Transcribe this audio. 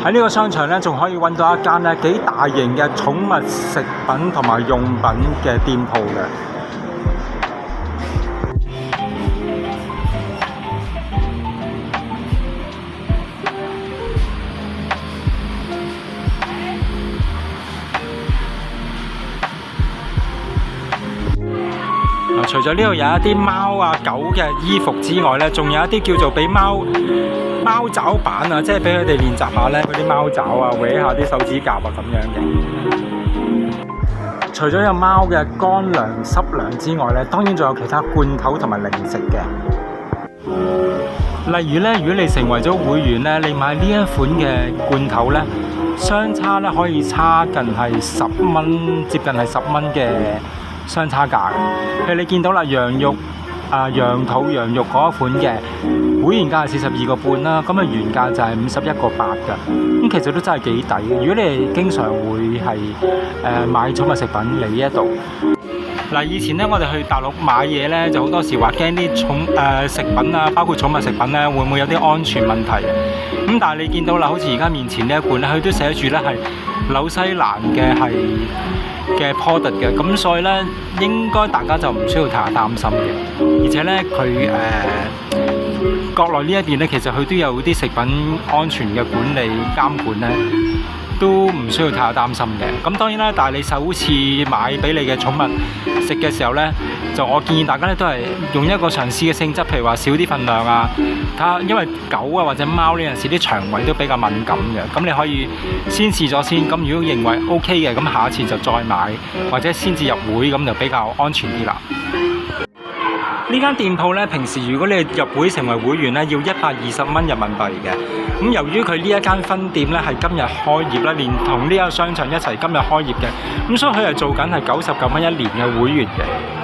喺呢個商場咧，仲可以揾到一間咧幾大型嘅寵物食品同埋用品嘅店鋪嘅。除咗呢度有一啲貓啊狗嘅衣服之外咧，仲有一啲叫做俾貓爪板啊，即係俾佢哋練習下咧嗰啲貓爪啊，搲下啲手指甲啊咁樣嘅。除咗有貓嘅乾糧、濕糧之外咧，當然仲有其他罐頭同埋零食嘅。例如咧，如果你成為咗會員咧，你買呢一款嘅罐頭咧，相差咧可以差近係10蚊，接近係10蚊嘅相差價嘅。譬如你見到啦，羊肚羊肉嗰一款嘅會員價係42個半啦，咁啊原價就係51個8㗎。咁其實都真係幾抵嘅。如果你係經常會係買寵物食品嚟呢一度。嗱，以前咧我哋去大陸買嘢咧，就好多時話驚啲食品啊，包括寵物食品咧，會唔會有啲安全問題？咁但係你見到啦，好似而家面前呢一罐咧，佢都寫住咧係紐西蘭嘅 product 嘅，咁所以咧應該大家就唔需要太擔心嘅。而且咧佢國內呢一邊咧，其實佢都有啲食品安全嘅管理監管咧。都唔需要太擔心嘅。咁當然啦，但係你首次買俾你嘅寵物食嘅時候呢，就我建議大家咧都係用一個嘗試嘅性質，譬如話少啲份量啊。因為狗啊或者貓呢陣時啲腸胃都比較敏感嘅，咁你可以先試咗先。咁如果認為 OK 嘅，咁下一次就再買，或者先至入會，咁就比較安全啲啦。呢間店鋪咧，平時如果你入會成為會員咧，要120蚊人民幣嘅。咁由於佢呢一間分店咧係今日開業啦，連同呢個商場一齊今日開業嘅，咁所以佢係做緊係99蚊1年嘅會員嘅。